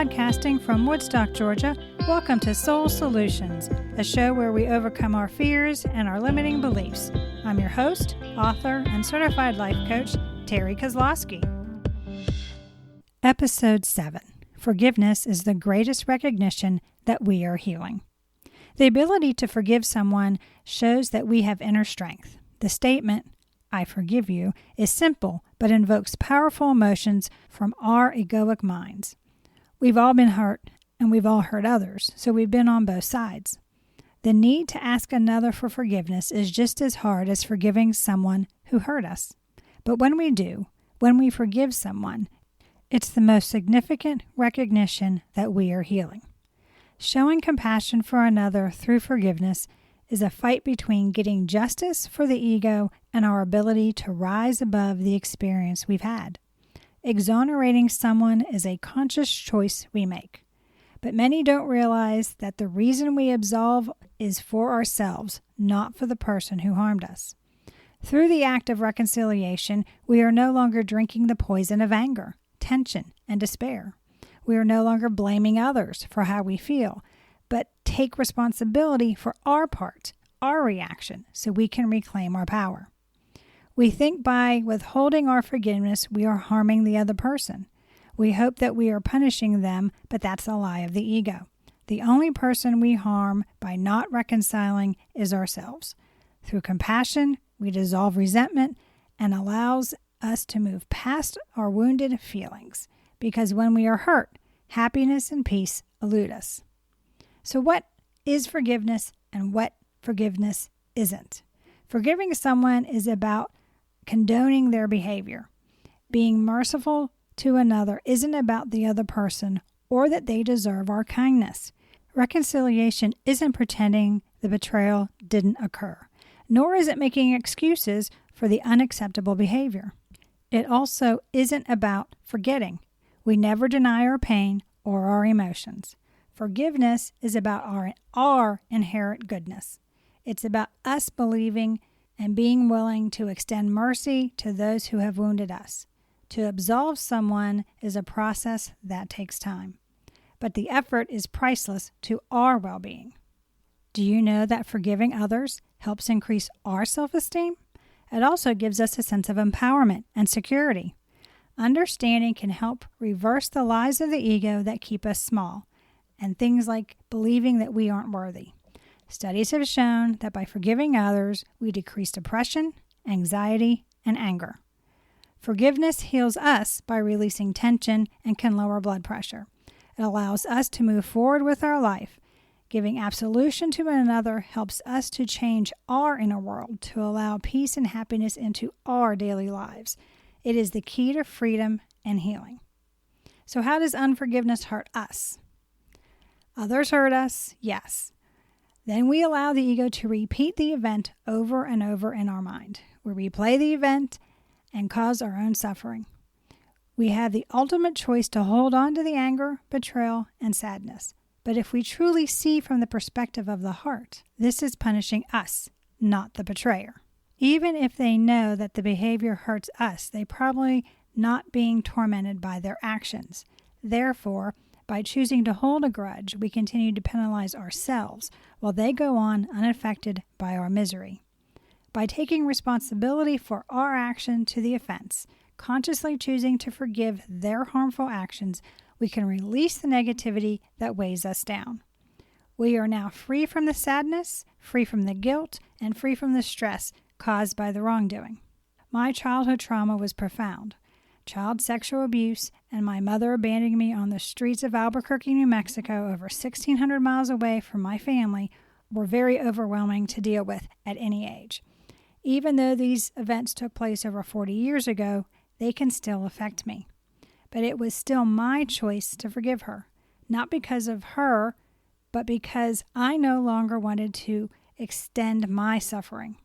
Podcasting from Woodstock, Georgia, welcome to Soul Solutions, a show where we overcome our fears and our limiting beliefs. I'm your host, author, and certified life coach, Terry Kozlowski. Episode 7. Forgiveness is the greatest recognition that we are healing. The ability to forgive someone shows that we have inner strength. The statement, I forgive you, is simple but invokes powerful emotions from our egoic minds. We've all been hurt, and we've all hurt others, so we've been on both sides. The need to ask another for forgiveness is just as hard as forgiving someone who hurt us. But when we do, when we forgive someone, it's the most significant recognition that we are healing. Showing compassion for another through forgiveness is a fight between getting justice for the ego and our ability to rise above the experience we've had. Exonerating someone is a conscious choice we make. But many don't realize that the reason we absolve is for ourselves, not for the person who harmed us. Through the act of reconciliation, we are no longer drinking the poison of anger, tension, and despair. We are no longer blaming others for how we feel, but take responsibility for our part, our reaction, so we can reclaim our power. We think by withholding our forgiveness, we are harming the other person. We hope that we are punishing them, but that's a lie of the ego. The only person we harm by not reconciling is ourselves. Through compassion, we dissolve resentment and allows us to move past our wounded feelings. Because when we are hurt, happiness and peace elude us. So what is forgiveness and what forgiveness isn't? Forgiving someone is about condoning their behavior. Being merciful to another isn't about the other person or that they deserve our kindness. Reconciliation isn't pretending the betrayal didn't occur, nor is it making excuses for the unacceptable behavior. It also isn't about forgetting. We never deny our pain or our emotions. Forgiveness is about our inherent goodness. It's about us believing and being willing to extend mercy to those who have wounded us. To absolve someone is a process that takes time, but the effort is priceless to our well-being. Do you know that forgiving others helps increase our self-esteem? It also gives us a sense of empowerment and security. Understanding can help reverse the lies of the ego that keep us small, and things like believing that we aren't worthy. Studies have shown that by forgiving others, we decrease depression, anxiety, and anger. Forgiveness heals us by releasing tension and can lower blood pressure. It allows us to move forward with our life. Giving absolution to another helps us to change our inner world to allow peace and happiness into our daily lives. It is the key to freedom and healing. So how does unforgiveness hurt us? Others hurt us, yes. Then we allow the ego to repeat the event over and over in our mind. We replay the event and cause our own suffering. We have the ultimate choice to hold on to the anger, betrayal, and sadness. But if we truly see from the perspective of the heart, this is punishing us, not the betrayer. Even if they know that the behavior hurts us, they probably not being tormented by their actions. Therefore, by choosing to hold a grudge, we continue to penalize ourselves while they go on unaffected by our misery. By taking responsibility for our action to the offense, consciously choosing to forgive their harmful actions, we can release the negativity that weighs us down. We are now free from the sadness, free from the guilt, and free from the stress caused by the wrongdoing. My childhood trauma was profound. Child sexual abuse and my mother abandoning me on the streets of Albuquerque, New Mexico, over 1,600 miles away from my family, were very overwhelming to deal with at any age. Even though these events took place over 40 years ago, they can still affect me. But it was still my choice to forgive her, not because of her, but because I no longer wanted to extend my suffering.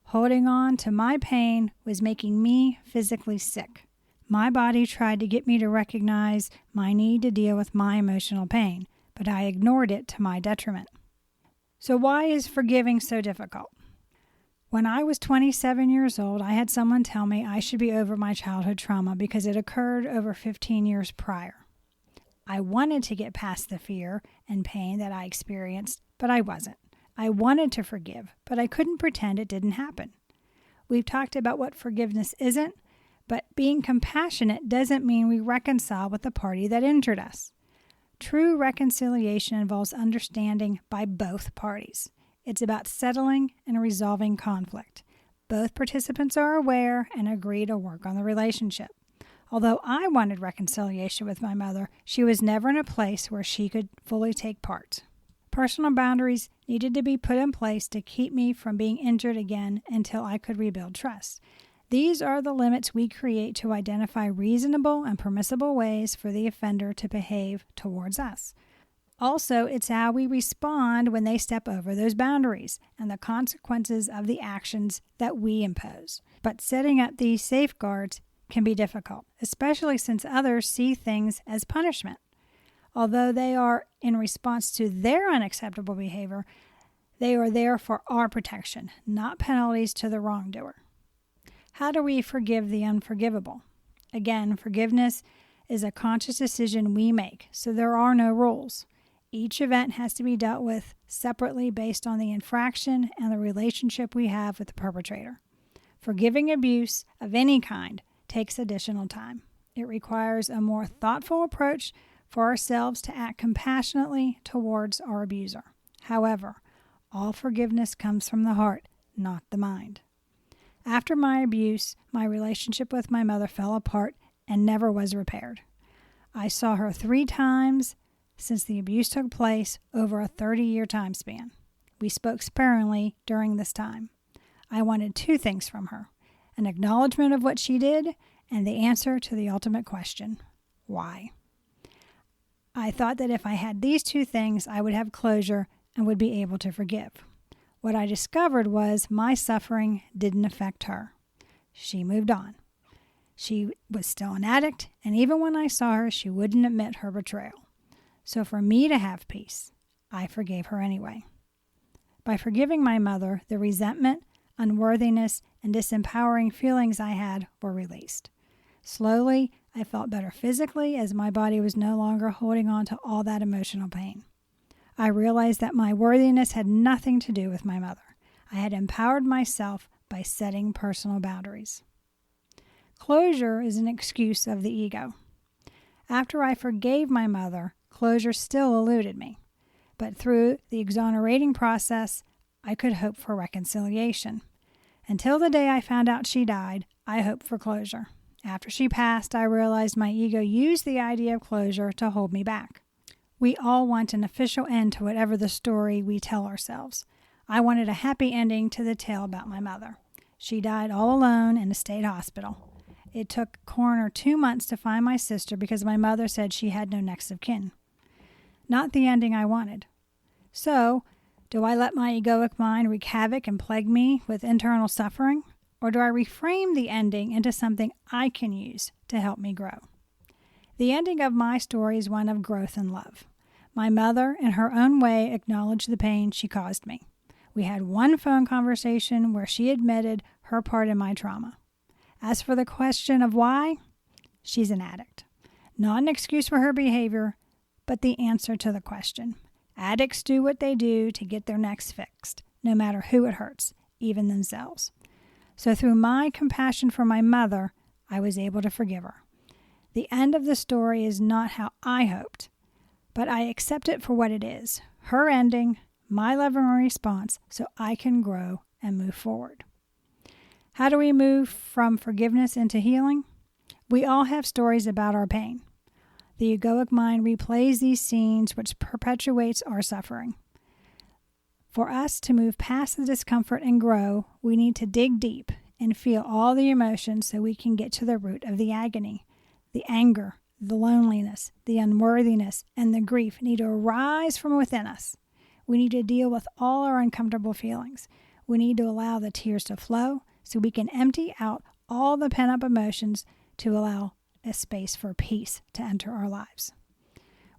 Holding on to my pain was making me physically sick. My body tried to get me to recognize my need to deal with my emotional pain, but I ignored it to my detriment. So why is forgiving so difficult? When I was 27 years old, I had someone tell me I should be over my childhood trauma because it occurred over 15 years prior. I wanted to get past the fear and pain that I experienced, but I wasn't. I wanted to forgive, but I couldn't pretend it didn't happen. We've talked about what forgiveness isn't, but being compassionate doesn't mean we reconcile with the party that injured us. True reconciliation involves understanding by both parties. It's about settling and resolving conflict. Both participants are aware and agree to work on the relationship. Although I wanted reconciliation with my mother, she was never in a place where she could fully take part. Personal boundaries needed to be put in place to keep me from being injured again until I could rebuild trust. These are the limits we create to identify reasonable and permissible ways for the offender to behave towards us. Also, it's how we respond when they step over those boundaries and the consequences of the actions that we impose. But setting up these safeguards can be difficult, especially since others see things as punishment. Although they are in response to their unacceptable behavior, they are there for our protection, not penalties to the wrongdoer. How do we forgive the unforgivable? Again, forgiveness is a conscious decision we make, so there are no rules. Each event has to be dealt with separately based on the infraction and the relationship we have with the perpetrator. Forgiving abuse of any kind takes additional time. It requires a more thoughtful approach for ourselves to act compassionately towards our abuser. However, all forgiveness comes from the heart, not the mind. After my abuse, my relationship with my mother fell apart and never was repaired. I saw her 3 times since the abuse took place over a 30-year time span. We spoke sparingly during this time. I wanted 2 things from her: an acknowledgement of what she did and the answer to the ultimate question, why? I thought that if I had these 2 things, I would have closure and would be able to forgive. What I discovered was my suffering didn't affect her. She moved on. She was still an addict, and even when I saw her, she wouldn't admit her betrayal. So for me to have peace, I forgave her anyway. By forgiving my mother, the resentment, unworthiness, and disempowering feelings I had were released. Slowly, I felt better physically as my body was no longer holding on to all that emotional pain. I realized that my worthiness had nothing to do with my mother. I had empowered myself by setting personal boundaries. Closure is an excuse of the ego. After I forgave my mother, closure still eluded me. But through the exonerating process, I could hope for reconciliation. Until the day I found out she died, I hoped for closure. After she passed, I realized my ego used the idea of closure to hold me back. We all want an official end to whatever the story we tell ourselves. I wanted a happy ending to the tale about my mother. She died all alone in a state hospital. It took coroner 2 months to find my sister because my mother said she had no next of kin. Not the ending I wanted. So, do I let my egoic mind wreak havoc and plague me with internal suffering? Or do I reframe the ending into something I can use to help me grow? The ending of my story is one of growth and love. My mother, in her own way, acknowledged the pain she caused me. We had 1 phone conversation where she admitted her part in my trauma. As for the question of why, she's an addict. Not an excuse for her behavior, but the answer to the question. Addicts do what they do to get their necks fixed, no matter who it hurts, even themselves. So through my compassion for my mother, I was able to forgive her. The end of the story is not how I hoped, but I accept it for what it is. Her ending, my loving response, so I can grow and move forward. How do we move from forgiveness into healing? We all have stories about our pain. The egoic mind replays these scenes, which perpetuates our suffering. For us to move past the discomfort and grow, we need to dig deep and feel all the emotions so we can get to the root of the agony. The anger, the loneliness, the unworthiness, and the grief need to arise from within us. We need to deal with all our uncomfortable feelings. We need to allow the tears to flow so we can empty out all the pent-up emotions to allow a space for peace to enter our lives.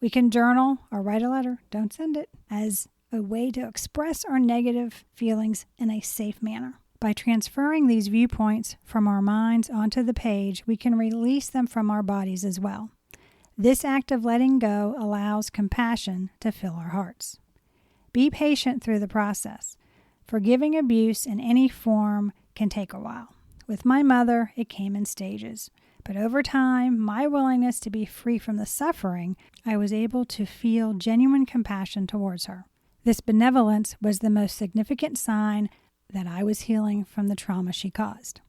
We can journal or write a letter, don't send it, as a way to express our negative feelings in a safe manner. By transferring these viewpoints from our minds onto the page, we can release them from our bodies as well. This act of letting go allows compassion to fill our hearts. Be patient through the process. Forgiving abuse in any form can take a while. With my mother, it came in stages. But over time, my willingness to be free from the suffering, I was able to feel genuine compassion towards her. This benevolence was the most significant sign that I was healing from the trauma she caused.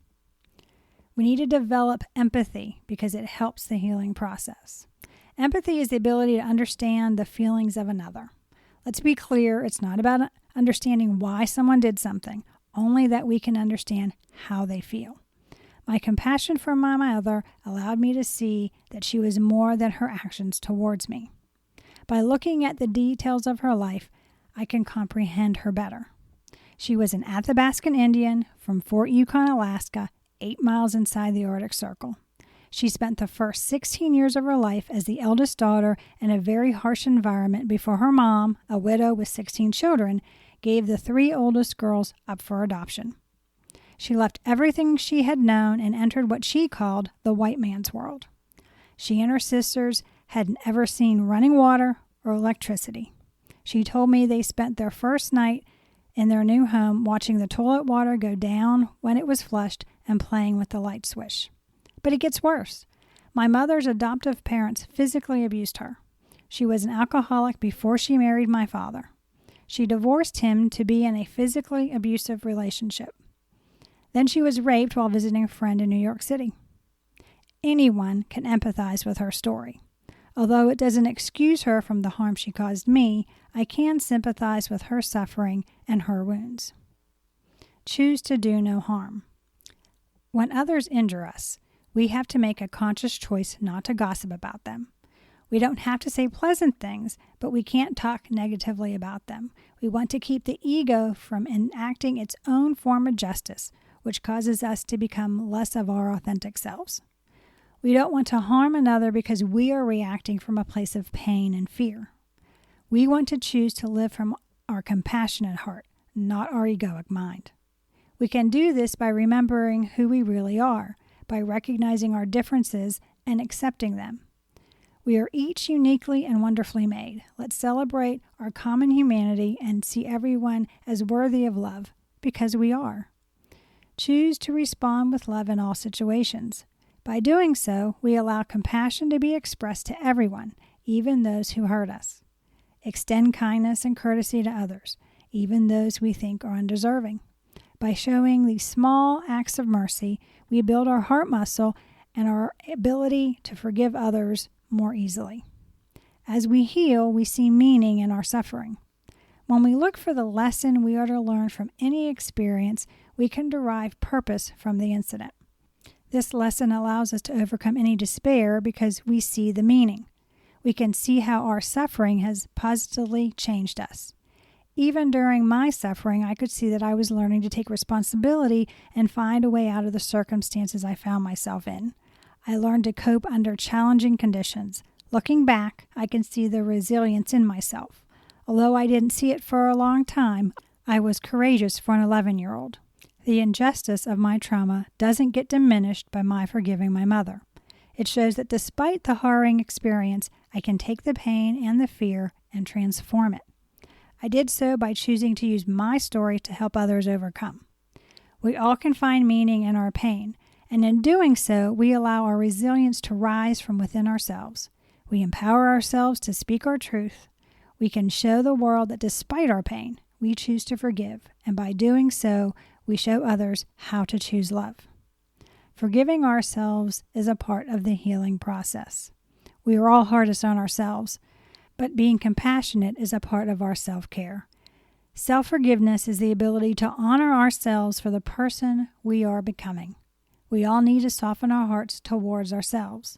We need to develop empathy because it helps the healing process. Empathy is the ability to understand the feelings of another. Let's be clear, it's not about understanding why someone did something, only that we can understand how they feel. My compassion for my mother allowed me to see that she was more than her actions towards me. By looking at the details of her life, I can comprehend her better. She was an Athabascan Indian from Fort Yukon, Alaska, 8 miles inside the Arctic Circle. She spent the first 16 years of her life as the eldest daughter in a very harsh environment before her mom, a widow with 16 children, gave the 3 oldest girls up for adoption. She left everything she had known and entered what she called the white man's world. She and her sisters hadn't ever seen running water or electricity. She told me they spent their first night in their new home watching the toilet water go down when it was flushed and playing with the light switch. But it gets worse. My mother's adoptive parents physically abused her. She was an alcoholic before she married my father. She divorced him to be in a physically abusive relationship. Then she was raped while visiting a friend in New York City. Anyone can empathize with her story. Although it doesn't excuse her from the harm she caused me, I can sympathize with her suffering and her wounds. Choose to do no harm. When others injure us, we have to make a conscious choice not to gossip about them. We don't have to say pleasant things, but we can't talk negatively about them. We want to keep the ego from enacting its own form of justice, which causes us to become less of our authentic selves. We don't want to harm another because we are reacting from a place of pain and fear. We want to choose to live from our compassionate heart, not our egoic mind. We can do this by remembering who we really are, by recognizing our differences and accepting them. We are each uniquely and wonderfully made. Let's celebrate our common humanity and see everyone as worthy of love, because we are. Choose to respond with love in all situations. By doing so, we allow compassion to be expressed to everyone, even those who hurt us. Extend kindness and courtesy to others, even those we think are undeserving. By showing these small acts of mercy, we build our heart muscle and our ability to forgive others more easily. As we heal, we see meaning in our suffering. When we look for the lesson we are to learn from any experience, we can derive purpose from the incident. This lesson allows us to overcome any despair because we see the meaning. We can see how our suffering has positively changed us. Even during my suffering, I could see that I was learning to take responsibility and find a way out of the circumstances I found myself in. I learned to cope under challenging conditions. Looking back, I can see the resilience in myself. Although I didn't see it for a long time, I was courageous for an 11-year-old. The injustice of my trauma doesn't get diminished by my forgiving my mother. It shows that despite the harrowing experience, I can take the pain and the fear and transform it. I did so by choosing to use my story to help others overcome. We all can find meaning in our pain, and in doing so, we allow our resilience to rise from within ourselves. We empower ourselves to speak our truth. We can show the world that despite our pain, we choose to forgive, and by doing so, we show others how to choose love. Forgiving ourselves is a part of the healing process. We are all hardest on ourselves, but being compassionate is a part of our self-care. Self-forgiveness is the ability to honor ourselves for the person we are becoming. We all need to soften our hearts towards ourselves.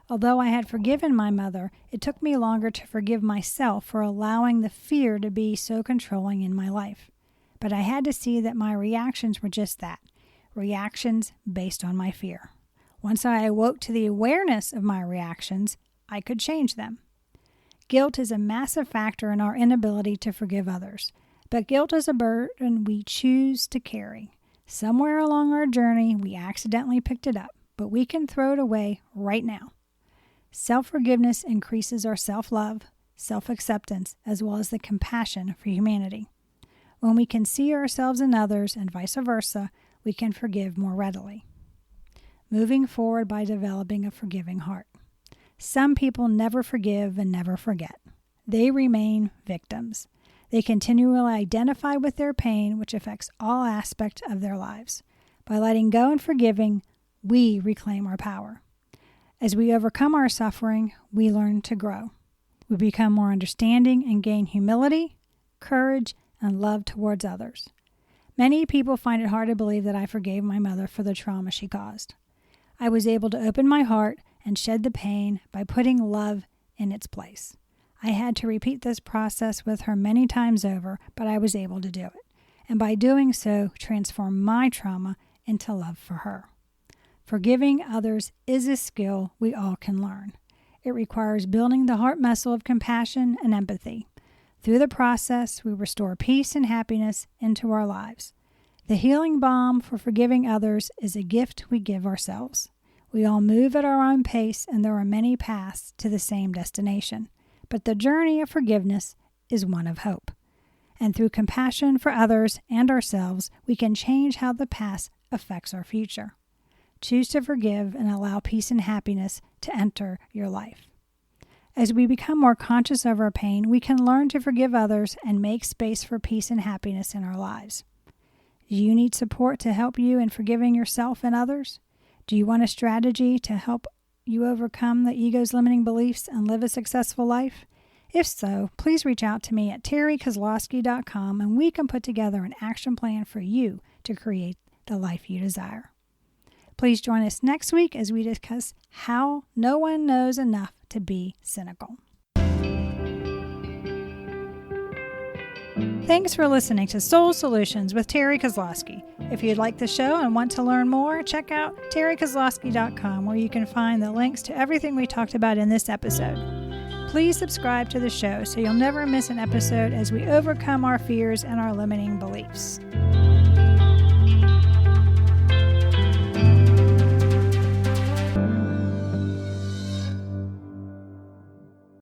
Although I had forgiven my mother, it took me longer to forgive myself for allowing the fear to be so controlling in my life. But I had to see that my reactions were just that, reactions based on my fear. Once I awoke to the awareness of my reactions, I could change them. Guilt is a massive factor in our inability to forgive others, but guilt is a burden we choose to carry. Somewhere along our journey, we accidentally picked it up, but we can throw it away right now. Self-forgiveness increases our self-love, self-acceptance, as well as the compassion for humanity. When we can see ourselves in others and vice versa, we can forgive more readily. Moving forward by developing a forgiving heart. Some people never forgive and never forget. They remain victims. They continually identify with their pain, which affects all aspects of their lives. By letting go and forgiving, we reclaim our power. As we overcome our suffering, we learn to grow. We become more understanding and gain humility, courage, and love towards others. Many people find it hard to believe that I forgave my mother for the trauma she caused. I was able to open my heart and shed the pain by putting love in its place. I had to repeat this process with her many times over, but I was able to do it. And by doing so, transform my trauma into love for her. Forgiving others is a skill we all can learn. It requires building the heart muscle of compassion and empathy. Through the process, we restore peace and happiness into our lives. The healing balm for forgiving others is a gift we give ourselves. We all move at our own pace, and there are many paths to the same destination. But the journey of forgiveness is one of hope. And through compassion for others and ourselves, we can change how the past affects our future. Choose to forgive and allow peace and happiness to enter your life. As we become more conscious of our pain, we can learn to forgive others and make space for peace and happiness in our lives. Do you need support to help you in forgiving yourself and others? Do you want a strategy to help you overcome the ego's limiting beliefs and live a successful life? If so, please reach out to me at terrykozlowski.com and we can put together an action plan for you to create the life you desire. Please join us next week as we discuss how no one knows enough to be cynical. Thanks for listening to Soul Solutions with Terry Kozlowski. If you'd like the show and want to learn more, check out terrykozlowski.com where you can find the links to everything we talked about in this episode. Please subscribe to the show so you'll never miss an episode as we overcome our fears and our limiting beliefs.